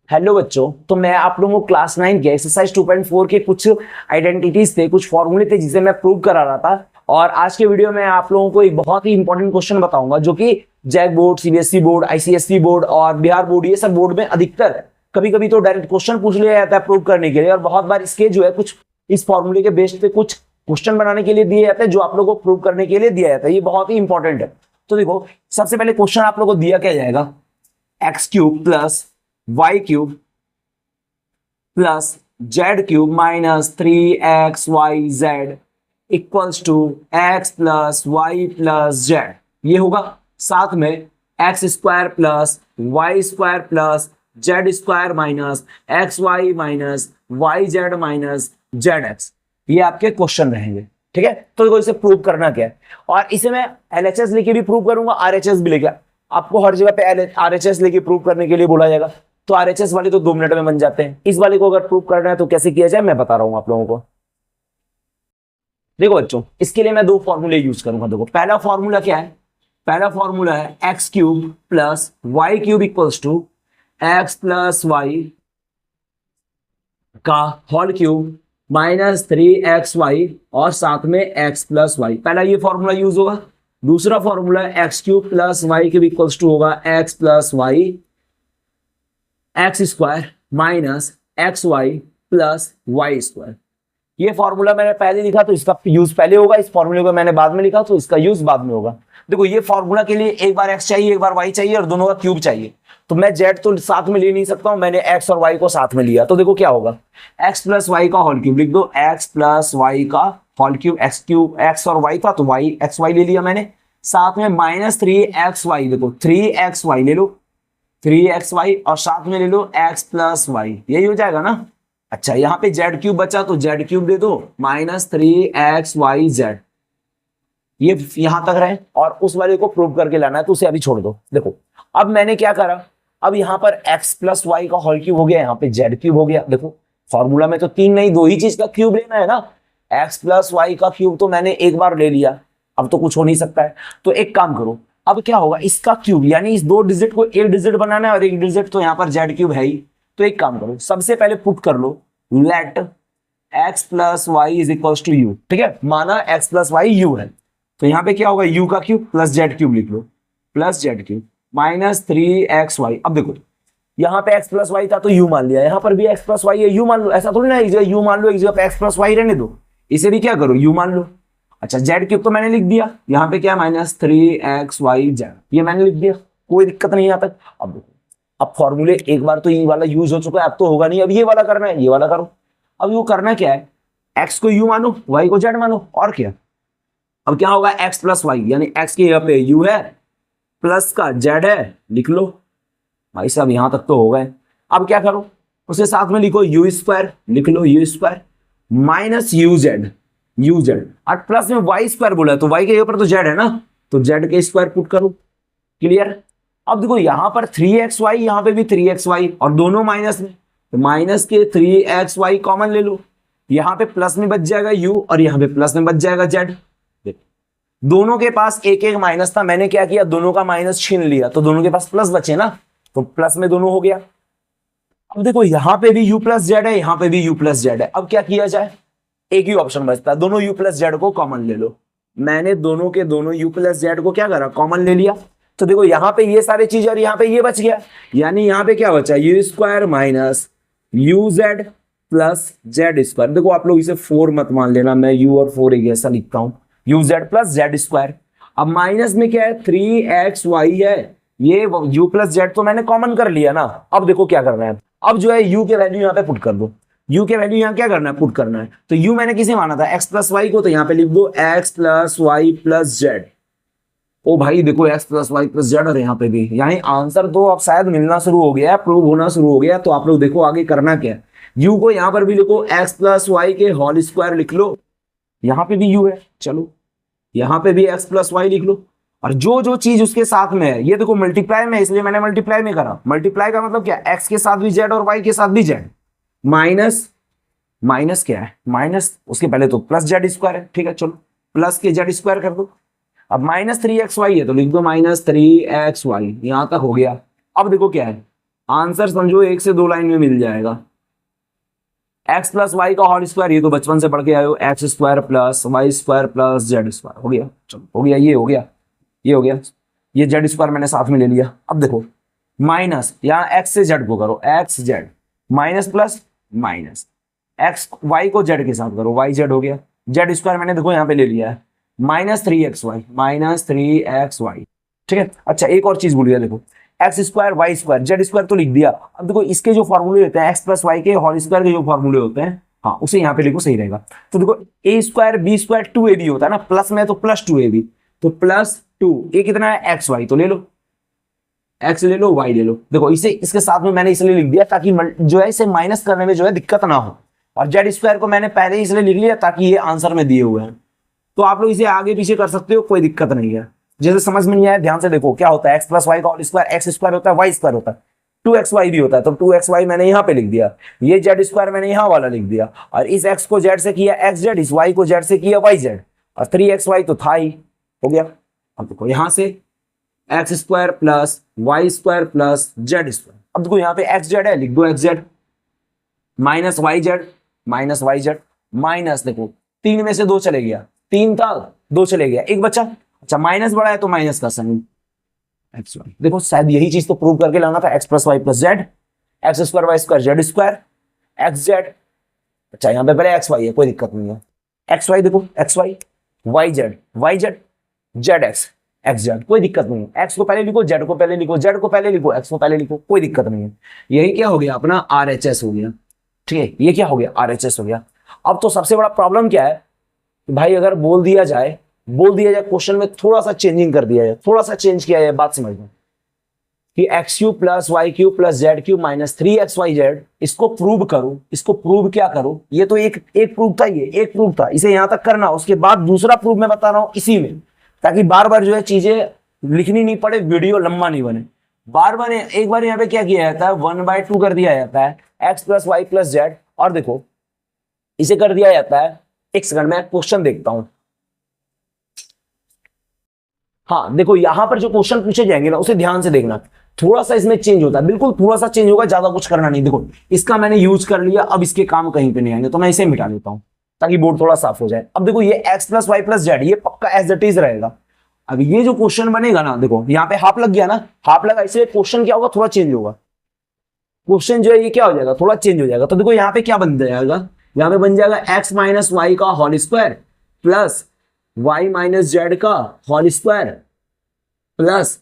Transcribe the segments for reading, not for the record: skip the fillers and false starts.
Hello बच्चों, तो मैं आप लोगों को क्लास 9 के एक्सरसाइज 2.4 के कुछ आइडेंटिटीज थे, कुछ फॉर्मूले थे जिसे मैं प्रूव करा रहा था। और आज के वीडियो में आप लोगों को एक बहुत ही इंपॉर्टेंट क्वेश्चन बताऊंगा जो कि JAC board, CBSE board, ICSE board और बिहार बोर्ड, ये सब बोर्ड में अधिकतर कभी कभी तो डायरेक्ट क्वेश्चन पूछ लिया जाता है प्रूव करने के लिए, और बहुत बार इसके जो है कुछ इस फॉर्मूले के बेस पे कुछ क्वेश्चन बनाने के लिए दिए जाते हैं जो आप लोगों को प्रूव करने के लिए दिया जाता है। ये बहुत ही इंपॉर्टेंट है। तो देखो, सबसे पहले क्वेश्चन आप लोगों को दिया क्या जाएगा, x cube plus y cube plus z cube minus 3xyz equals to x plus y plus z. ये होगा साथ में x square plus y square plus z square minus x y minus y z minus z x. ये आपके question रहेंगे, ठीक है। तो देखो, इसे प्रूव करना क्या है, और इसे मैं एलएचएस लेके भी प्रूव करूंगा, आरएचएस भी लेके। आपको हर जगह पे आरएचएस लेके प्रूव करने के लिए बोला जाएगा, तो आरएचएस वाले तो 2 मिनट में बन जाते हैं। इस वाले को अगर प्रूव करना है तो कैसे किया जाए मैं बता रहा हूं आप लोगों को। देखो बच्चों, इसके लिए मैं 2 फॉर्मूले यूज करूंगा। देखो, पहला फॉर्मूला क्या है, पहला फॉर्मूला है x cube plus y cube equals to x plus y का होल क्यूब माइनस 3xy और साथ में x प्लस वाई। पहला ये फॉर्मूला यूज होगा। दूसरा formula x cube plus y cube equals to होगा x plus y x square minus x y plus y square. ये फॉर्मूला मैंने पहले लिखा तो इसका यूज पहले होगा, इस फॉर्मूले को मैंने बाद में लिखा तो इसका यूज बाद में होगा। देखो, ये फॉर्मूला के लिए एक बार x चाहिए, एक बार y चाहिए और दोनों का क्यूब चाहिए। तो मैं z तो साथ में ले नहीं सकता हूं, मैंने x और y को साथ में लिया। तो देखो क्या होगा, x प्लस वाई का होल क्यूब लिख दो, x प्लस वाई का whole cube, x cube x और y था तो y एक्स वाई ले लिया मैंने, साथ में माइनस 3xy। देखो 3xy ले लो, 3xy और साथ में ले लो x प्लस वाई, यही हो जाएगा ना। अच्छा, यहाँ पे जेड क्यूब बचा तो जेड क्यूब दे दो माइनस 3xyz। ये यहां तक रहे और उस वाले को प्रूव करके लाना है तो उसे अभी छोड़ दो। देखो, अब मैंने क्या करा, अब यहाँ पर x प्लस वाई का होल क्यूब हो गया, यहाँ पे जेड क्यूब हो गया। देखो, फॉर्मूला में तो 3 नहीं 2 ही चीज का क्यूब लेना है ना। x प्लस वाई का क्यूब तो मैंने एक बार ले लिया, अब तो कुछ हो नहीं सकता है। तो एक काम करो, अब क्या होगा, इसका क्यूब यानी इस 2 डिजिट को एक डिजिट बनाना है और एक डिजिट तो यहाँ पर जेड क्यूब है ही। तो एक काम करो, सबसे पहले पुट कर लो let x plus y is equals to u. ठीक है, माना x प्लस वाई यू है, तो यहाँ पे क्या होगा, u का क्यूब प्लस जेड क्यूब लिख लो, plus z cube minus 3xy। अब देखो, यहाँ पे x प्लस वाई था तो u मान लिया, यहाँ पर भी x प्लस वाई है, u मान लो। ऐसा थोड़ी ना एक जगह u मान लो, एक जगह पे x प्लस वाई रहने दो, इसे भी क्या करो u मान लो। अच्छा, जेड क्यूब तो मैंने लिख दिया, यहाँ पे क्या माइनस 3xyz, ये मैंने लिख दिया, कोई दिक्कत नहीं यहाँ तक। अब देखो, अब फॉर्मूले एक बार तो ये वाला यूज हो चुका है, अब तो होगा नहीं, अब ये वाला करना है, ये वाला करो। अब वो करना क्या है, x को u मानो, y को z मानो, और क्या। अब क्या होगा, x प्लस वाई यानी x के यहाँ पे u है, प्लस का z है, लिख लो भाई साहब, यहां तक तो हो गए। अब क्या करो, उसके साथ में लिखो u स्क्वायर, लिख लो u स्क्वायर माइनस uz और प्लस में y स्क्वायर बोला है तो y के ऊपर तो z है ना, तो z के स्क्वायर पुट करो। क्लियर। अब देखो, यहां पर 3xy, यहां पे भी 3xy और दोनों माइनस में, तो माइनस के 3xy कॉमन ले लो, यहां पे प्लस में बच जाएगा u और यहां पे प्लस में बच जाएगा z। दोनों के पास एक एक माइनस था, मैंने क्या किया, दोनों का माइनस छीन लिया तो दोनों के पास प्लस बचे ना, तो प्लस में दोनों हो गया। अब देखो, यहां पे भी u प्लस जेड है, यहां पे भी u प्लस जेड है। अब क्या किया जाए, एक ही ऑप्शन बचता है, दोनों u प्लस जेड को कॉमन ले लो। मैंने दोनों के दोनों u प्लस जेड को क्या करा, कॉमन ले लिया। तो देखो, यहां पे ये सारी चीज और यहां पे ये बच गया, यानी यहां पे क्या बचा, u square minus uz plus z square. देखो, आप लोग इसे 4 मत मान लेना, मैं u और 4 एक ऐसा लिखता हूं, uz प्लस जेड स्क्वायर। अब माइनस में क्या है, 3xy है, ये u प्लस जेड तो मैंने कॉमन कर लिया ना। अब देखो क्या करना है, अब जो है u के वैल्यू यहाँ पे पुट कर दो, u के वैल्यू यहाँ क्या करना है, पुट करना है। तो u मैंने किसे माना था, x प्लस वाई को, तो यहाँ पे लिख दो x plus y plus z. ओ भाई देखो, x plus y plus z, और यहाँ पे भी, यानी आंसर तो अब शायद मिलना शुरू हो गया है, प्रूव होना शुरू हो गया। तो आप लोग देखो आगे करना क्या है, u को यहाँ पर भी लिखो, x प्लस वाई के होल स्क्वायर लिख लो, यहाँ पे भी u है, चलो यहाँ पे भी x प्लस वाई लिख लो, और जो जो चीज उसके साथ में है, ये देखो मल्टीप्लाई में, इसलिए मैंने मल्टीप्लाई में करा। मल्टीप्लाई का मतलब क्या, x के साथ भी z और y के साथ भी z, माइनस माइनस क्या है, माइनस उसके पहले तो प्लस जेड स्क्वायर है, ठीक है, चलो प्लस के जेड स्क्वायर कर दो। अब माइनस 3xy है तो लिख दो माइनस 3xy, यहां तक हो गया। अब देखो क्या है, आंसर समझो एक से दो लाइन में मिल जाएगा। एक्स प्लस वाई का होल स्क्वायर, ये तो बचपन से पढ़ के आए हो, x square plus y square plus z square, हो गया। चलो हो गया, ये हो गया, ये हो गया, ये जेड स्क्वायर मैंने साथ में ले लिया। अब देखो माइनस, यहाँ एक्स से जेड को करो, X Z, minus plus minus, x Y को जेड के साथ करो, वाई जेड हो गया, जेड स्क्वायर मैंने देखो यहाँ पे ले लिया है, माइनस 3xy, माइनस 3xy, ठीक है। अच्छा एक और चीज भूल गया, देखो x square y square z square तो लिख दिया। अब देखो इसके जो फॉर्मूले होते हैं, एक्स प्लस वाई के होल स्क्वायर के जो फॉर्मूले होते हैं, हाँ उसे यहाँ पे लिखो, सही रहेगा। तो देखो ए स्क्वायर बी स्क्वायर 2ab होता है ना, प्लस में तो प्लस 2ab, तो प्लस 2, ये कितना है एक्स वाई, तो ले लो एक्स ले लो, वाई ले लो। देखो इसे इसके साथ में मैंने इसलिए लिख दिया ताकि जो है इसे माइनस करने में जो है दिक्कत ना हो, और जेड स्क्वायर को मैंने पहले ही इसलिए लिख लिया ताकि ये आंसर में दिए हुए हैं। तो आप लोग इसे आगे पीछे कर सकते हो, कोई दिक्कत नहीं है। जैसे समझ में नहीं आया ध्यान से देखो, क्या होता है एक्स प्लस वाई का होल स्क्वायर, एक्स स्क्वायर होता है वाई स्क्वायर होता है, 2xy भी होता है, तो 2xy मैंने यहाँ पे लिख दिया, ये जेड स्क्वायर मैंने यहाँ वाला लिख दिया, और इस x को z से किया एक्स जेड, इस y को z से किया वाई जेड, और 3xy तो था ही, हो गया। अब देखो यहाँ से x square plus y square plus z square, अब देखो यहाँ पे एक्स जेड है, लिख दो x Z, minus y z, minus y z, minus देखो 3 में से 2 चले गया, 3 था 2 चले गया, एक बचा। अच्छा माइनस बड़ा है तो माइनस का साइन, एक्स वाई, देखो शायद यही चीज तो प्रूव करके लाना था, x plus y plus z, x square y square z square, x z. अच्छा यहाँ पे पहले एक्स वाई है, कोई दिक्कत नहीं है, एक्स वाई देखो, x y, y z, z x, x z, कोई दिक्कत नहीं है। एक्स को पहले लिखो, जेड को पहले लिखो, जेड को पहले लिखो, एक्स को पहले लिखो, कोई दिक्कत नहीं है। यही क्या हो गया अपना RHS हो गया, ठीक है, ये क्या हो गया RHS हो गया। अब तो सबसे बड़ा प्रॉब्लम क्या है भाई, अगर बोल दिया जाए क्वेश्चन में थोड़ा सा चेंजिंग कर दिया जाए, थोड़ा सा चेंज किया जाए, बात समझना कि x cube plus y cube plus z cube minus 3xyz, इसको प्रूव करो, इसको प्रूव क्या करो, ये तो एक प्रूव था, ये एक प्रूव था, इसे यहां तक करना, उसके बाद दूसरा प्रूव मैं बता रहा हूं इसी में, ताकि बार बार जो है चीजें लिखनी नहीं पड़े, वीडियो लंबा नहीं बने। बार बार एक बार यहाँ पे क्या किया जाता है, 1/2 कर दिया जाता है x plus y plus z, और देखो इसे कर दिया जाता है, एक सेकंड में क्वेश्चन देखता हूं। हाँ देखो यहां पर जो क्वेश्चन पूछे जाएंगे ना, उसे ध्यान से देखना, थोड़ा सा इसमें चेंज होता है, बिल्कुल थोड़ा सा चेंज होगा, ज्यादा कुछ करना नहीं। देखो इसका मैंने यूज कर लिया, अब इसके काम कहीं पे नहीं आएंगे, तो मैं इसे मिटा देता हूं ताकि बोर्ड थोड़ा साफ हो जाए। अब देखो ये x plus y plus z, ये पक्का एज इट इज रहेगा। अब ये जो क्वेश्चन बनेगा ना, देखो यहाँ पे हाफ लग गया ना, हाफ लगा, इसलिए क्वेश्चन क्या होगा, थोड़ा चेंज होगा, क्वेश्चन जो है ये क्या हो जाएगा, थोड़ा चेंज हो जाएगा। तो देखो यहाँ पे क्या बन जाएगा, यहाँ पे बन जाएगा एक्स माइनस वाई का whole square plus y minus z का whole square plus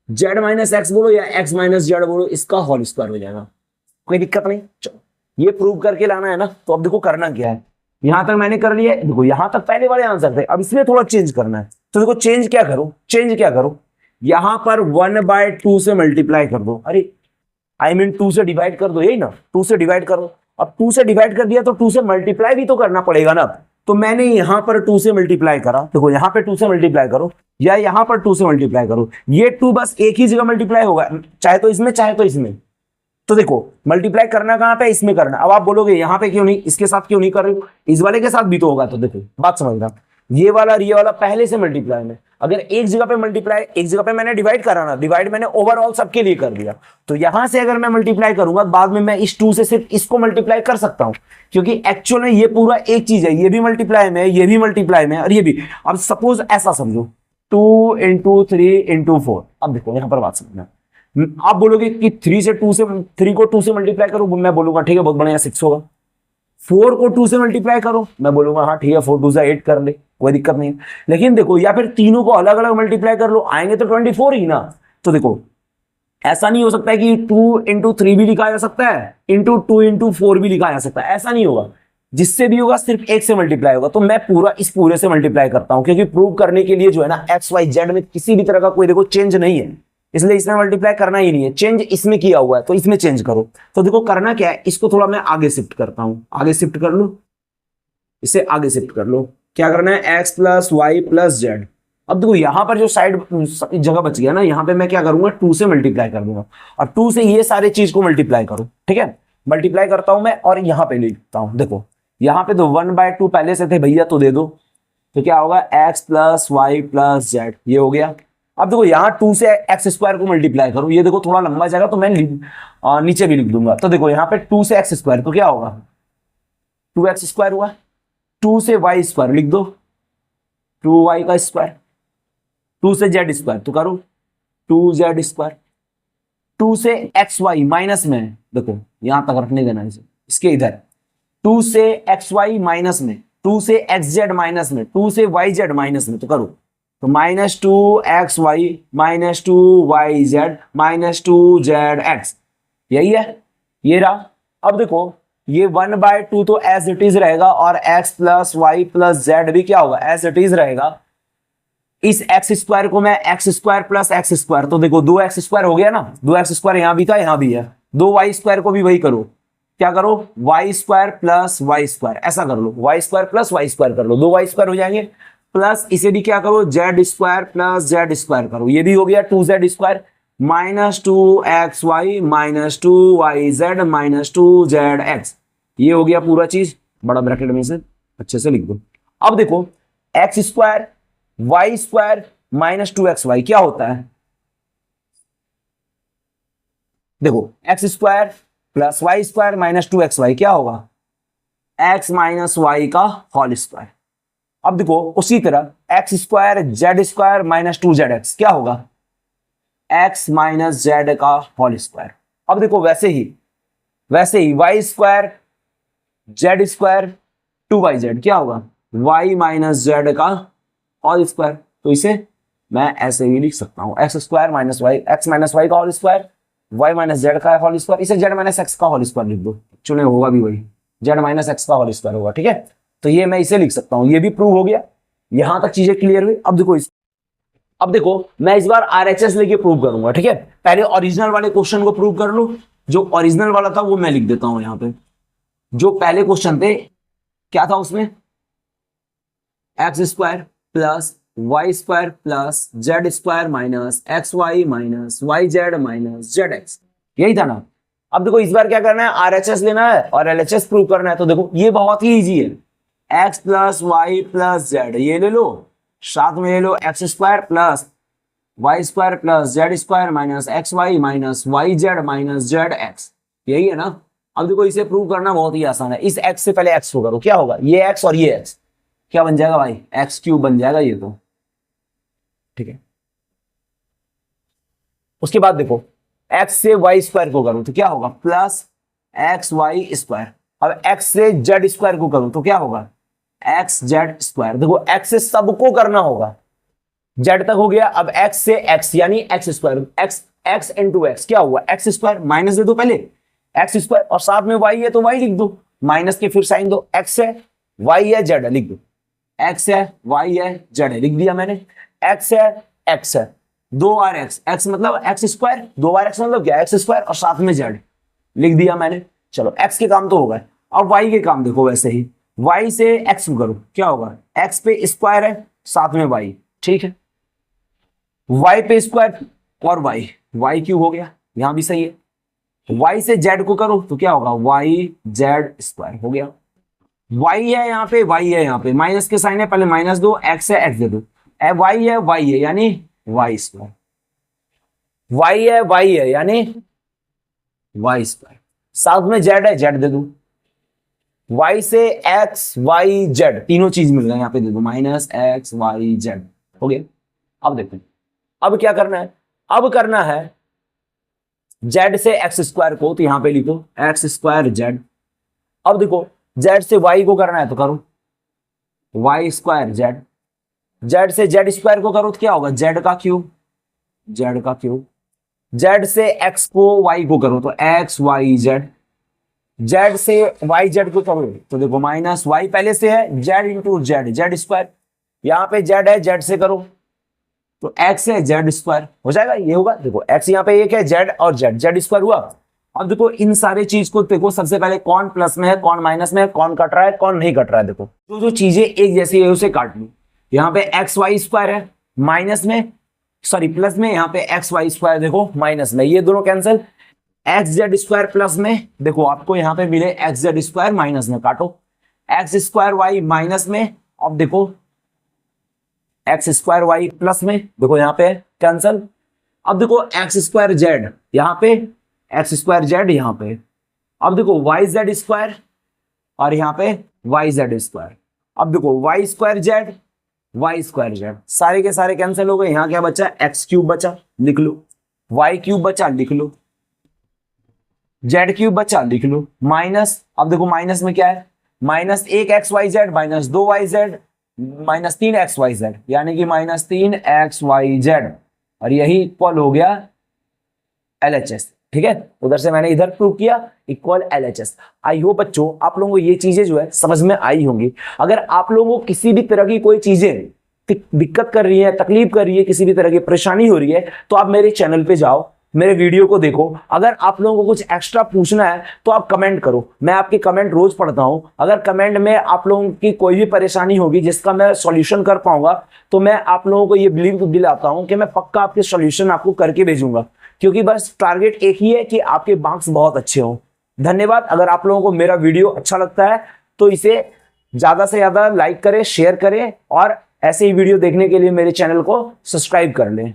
z minus x बोलो या एक्स माइनस जेड बोलो, इसका होल स्क्वायर हो जाएगा, कोई दिक्कत नहीं। चलो ये प्रूव करके लाना है ना, तो अब देखो करना क्या है, यहां तक मैंने कर लिया है, देखो यहां तक पहले वाले आंसर थे, अब इसमें थोड़ा चेंज करना है। तो देखो चेंज क्या करो, यहां पर 1/2 से मल्टीप्लाई कर दो, अरे आई मीन 2 से डिवाइड कर दो, यही ना, 2 से डिवाइड करो। अब 2 से डिवाइड कर दिया तो 2 से मल्टीप्लाई भी तो करना पड़ेगा ना, तो मैंने यहां पर 2 से मल्टीप्लाई करा, देखो यहां पे 2 से मल्टीप्लाई करो या यहां पर 2 से मल्टीप्लाई करो, ये 2 बस एक ही जगह मल्टीप्लाई होगा, चाहे तो इसमें चाहे तो इसमें। तो देखो मल्टीप्लाई करना कहां पे, इसमें करना। अब आप बोलोगे यहां पे क्यों नहीं, इसके साथ क्यों नहीं कर रहे हो, इस वाले के साथ भी तो होगा। तो देखो बात समझना, ये वाला और ये वाला पहले से मल्टीप्लाई में, अगर एक जगह पे मल्टीप्लाई, एक जगह पे मैंने डिवाइड करा ना, डिवाइड मैंने ओवरऑल सबके लिए कर दिया, तो यहां से अगर मैं मल्टीप्लाई करूंगा बाद में, मैं इस 2 से सिर्फ इसको मल्टीप्लाई कर सकता हूं, क्योंकि एक्चुअल में ये पूरा एक चीज है, ये भी मल्टीप्लाई में, ये भी मल्टीप्लाई में, और ये भी। अब सपोज ऐसा समझो 2 × 3 × 4, अब देखो यहां पर बात समझना, आप बोलोगे कि 3 को 2 से मल्टीप्लाई करो, मैं बोलूंगा ठीक है बहुत बढ़िया 6 होगा। 4 को 2 से मल्टीप्लाई करो, मैं बोलूंगा हाँ ठीक है 4 × 2 = 8 कर ले, कोई दिक्कत नहीं है। लेकिन देखो या फिर तीनों को अलग अलग मल्टीप्लाई कर लो, आएंगे तो 24 ही ना। तो देखो ऐसा नहीं हो सकता है कि 2 × 3 भी लिखा जा सकता है, × 2 × 4 भी लिखा जा सकता है, ऐसा नहीं होगा, जिससे भी होगा सिर्फ एक से मल्टीप्लाई होगा। तो मैं पूरा इस पूरे से मल्टीप्लाई करता हूं, क्योंकि प्रूव करने के लिए जो है ना एक्स वाई जेड में किसी भी तरह का कोई देखो चेंज नहीं है, इसलिए इसमें मल्टीप्लाई करना ही नहीं है, चेंज इसमें किया हुआ है तो इसमें चेंज करो। तो देखो करना क्या है, इसको थोड़ा मैं आगे शिफ्ट करता हूं, आगे शिफ्ट कर लो, इसे आगे शिफ्ट कर लो। क्या करना है, x plus y plus z. अब देखो यहां पर जो साइड जगह बच गया ना, यहां पे मैं क्या करूंगा 2 से मल्टीप्लाई कर दूंगा, और 2 से ये सारे चीज को मल्टीप्लाई करो, ठीक है। मल्टीप्लाई करता हूं मैं और यहां पे लिखता हूं, देखो यहां पे तो 1/2 पहले से थे भैया, तो दे दो, तो क्या होगा x plus y plus z, ये हो गया। अब देखो यहाँ 2 से एक्स स्क्वायर को मल्टीप्लाई करो, ये देखो थोड़ा लंबा जाएगा तो मैं नीचे भी लिख दूंगा। तो देखो यहाँ पे 2 से एक्स स्क्वायर तो क्या होगा, 2x स्क्वायर हुआ, 2 से वाई स्क्वायर लिख दो, 2y का स्क्वायर, 2 से जेड स्क्वायर तो करो 2z स्क्वायर, 2 से एक्स वाई माइनस में देखो यहां तक रखने देना इसे, इसके इधर 2 से एक्स वाई माइनस में, 2 से एक्स जेड माइनस में, 2 से वाई जेड माइनस में तो करो, तो -2xy -2yz -2zx, यही है, ये रहा। अब देखो ये 1/2 तो एज इट इज रहेगा और x plus y plus z भी क्या होगा, एज इट इज रहेगा। इस एक्स स्क्वायर को मैं x square plus x square, तो देखो 2x स्क्वायर हो गया ना, 2x स्क्वायर यहां भी था यहां भी है, 2y स्क्वायर को भी वही करो, क्या करो y square plus y square, ऐसा कर लो, y square plus y square कर लो, 2y स्क्वायर हो जाएंगे, प्लस इसे भी क्या करो Z square plus z square करो, ये भी हो गया 2z square -2xy -2yz -2zx, ये हो गया पूरा चीज, बड़ा ब्रैकेट में से अच्छे से लिख दो। अब देखो x square y square -2xy क्या होता है, देखो x square plus y square -2xy क्या होगा, x माइनस वाई का होल स्क्वायर। अब देखो उसी तरह x square z square -2zx क्या होगा, x माइनस जेड का होल स्क्वायर। अब देखो वैसे ही y square z square 2yz क्या होगा, y माइनस जेड का होल स्क्वायर, तो इसे मैं ऐसे ही लिख सकता हूं, x square minus y, x minus y का whole square, y minus z का होल स्क्वायर, इसे z माइनस एक्स का होल स्क्वायर लिख दो, चुने होगा भी वही z माइनस एक्स का होल स्क्वायर होगा, ठीक है। तो ये मैं इसे लिख सकता हूं, ये भी प्रूव हो गया, यहां तक चीजें क्लियर हुई। अब देखो मैं इस बार RHS लेके प्रूव करूंगा, ठीक है। पहले ओरिजिनल वाले क्वेश्चन को प्रूव कर लो, जो ओरिजिनल वाला था वो मैं लिख देता हूं यहां पे, जो पहले क्वेश्चन थे क्या था उसमें, x square plus y square plus z square minus x y minus y z minus z x, यही था ना। अब देखो इस बार क्या करना है, RHS लेना है और LHS प्रूव करना है, तो देखो ये बहुत ही इजी है, x plus y plus z ये ले लो, साथ में ले लो x square plus y square plus z square minus x y minus y z minus z x, यही है ना। अब देखो इसे प्रूव करना बहुत ही आसान है, इस एक्स से पहले एक्स को करो, क्या होगा ये एक्स और ये एक्स क्या बन जाएगा भाई, एक्स क्यूब बन जाएगा ये तो, ठीक है। उसके बाद देखो एक्स से वाई स्क्वायर को करो तो क्या होगा, प्लस एक्स वाई स्क्वायर। अब एक्स से जेड स्क्वायर को करो तो क्या होगा, एक्स जेड स्क्वायर। देखो एक्स से सबको करना होगा, जेड तक हो गया, अब एक्स से एक्स यानी x square, x into x क्या हुआ, एक्स स्क्वायर, माइनस दे दो पहले एक्स स्क्वायर और साथ में वाई है तो वाई लिख दो, माइनस के फिर साइन दो, एक्स है वाई है जेड है लिख दो, एक्स है वाई है जेड है लिख दिया मैंने, एक्स है 2r एक्स मतलब एक्स स्क्वायर, 2r एक्स मतलब क्या एक्स स्क्वायर और साथ में जेड लिख दिया मैंने। चलो एक्स के काम तो हो गए, अब वाई के काम देखो, वैसे ही वाई से एक्स करो क्या होगा, एक्स पे स्क्वायर है साथ में वाई, ठीक है, वाई पे स्क्वायर और वाई क्यूब हो गया, यहां भी सही है। वाई से जेड को करो तो क्या होगा, वाई जेड स्क्वायर हो गया, वाई है यहाँ पे वाई है यहाँ पे, माइनस के साइन है पहले माइनस दो, एक्स है एक्स दे दो, वाई है यानी वाई स्क्वायर, वाई है यानी वाई स्क्वायर, साथ में जेड है जेड दे दो, वाई से एक्स वाई जेड तीनों चीज मिल गए यहाँ पे दे दो, माइनस एक्स वाई जेड हो गया। अब देखो अब क्या करना है, अब करना है जेड से एक्स स्क्वायर को, तो यहां पे लिखो एक्स स्क्वायर जेड। अब देखो जेड से वाई को करना है तो करो वाई स्क्वायर जेड, जेड से जेड स्क्वायर को करो तो क्या होगा, जेड का क्यूब, जेड से एक्स को वाई को करो तो एक्स वाई जेड, जेड से वाई जेड को करो तो देखो माइनस वाई पहले से है, जेड इंटू जेड स्क्वायर, यहां पे जेड है जेड से करो तो एक्स है जेड स्क्वायर हो जाएगा, ये होगा। देखो एक्स यहाँ पे एक है जेड और जेड स्क्वायर हुआ। अब देखो इन सारे चीज को देखो, सबसे पहले कौन प्लस में है कौन माइनस में है, कौन कट रहा है कौन नहीं कट रहा है, देखो जो चीजें एक जैसी है उसे काट लो। यहाँ पे एक्स वाई स्क्वायर है माइनस में, सॉरी प्लस में, यहाँ पे एक्स वाई स्क्वायर देखो माइनस में, ये दोनों cancel, x Z square plus में, देखो आपको यहाँ पे मिले एक्स जेड स्क्वायर माइनस में, काटो एक्स स्क्वायर वाई माइनस में। अब देखो एक्स स्क्वायर वाई प्लस में देखो यहाँ पे कैंसल। अब देखो एक्स स्क्वायर जेड यहाँ पे, एक्स स्क्वायर जेड यहाँ पे। अब देखो वाई जेड स्क्वायर और यहाँ पे वाई जेड स्क्वायर। अब देखो y square z, y square z, सारे के सारे कैंसिल हो गए। यहाँ क्या बचा, एक्स क्यूब बचा, लिख लो। वाई क्यूब बचा, लिख लो। जेड क्यूब बचा, लिख लो। माइनस, अब देखो माइनस में क्या है, माइनस एक एक्स वाई जेड माइनस दो वाई जेड माइनस तीन एक्स वाई जेड, यानी कि माइनस तीन एक्स वाई जेड, और यही इक्वल हो गया LHS। ठीक है, उधर से मैंने इधर प्रूव किया इक्वल LHS। आई होप बच्चों आप लोगों को ये चीजें जो है समझ में आई होंगी। अगर आप लोगों को किसी भी तरह की कोई चीजें दिक्कत कर रही है, तकलीफ कर रही है, किसी भी तरह की परेशानी हो रही है, तो आप मेरे चैनल पे जाओ, मेरे वीडियो को देखो। अगर आप लोगों को कुछ एक्स्ट्रा पूछना है तो आप कमेंट करो, मैं आपके कमेंट रोज पढ़ता हूं। अगर कमेंट में आप लोगों की कोई भी परेशानी होगी जिसका मैं सॉल्यूशन कर पाऊंगा, तो मैं आप लोगों को ये बिलीव दिलाता हूं कि मैं पक्का आपके सॉल्यूशन आपको करके भेजूंगा, क्योंकि बस टारगेट एक ही है कि आपके मार्क्स बहुत अच्छे हों। धन्यवाद। अगर आप लोगों को मेरा वीडियो अच्छा लगता है तो इसे ज्यादा से ज्यादा लाइक करें, शेयर करें, और ऐसे ही वीडियो देखने के लिए मेरे चैनल को सब्सक्राइब कर लें।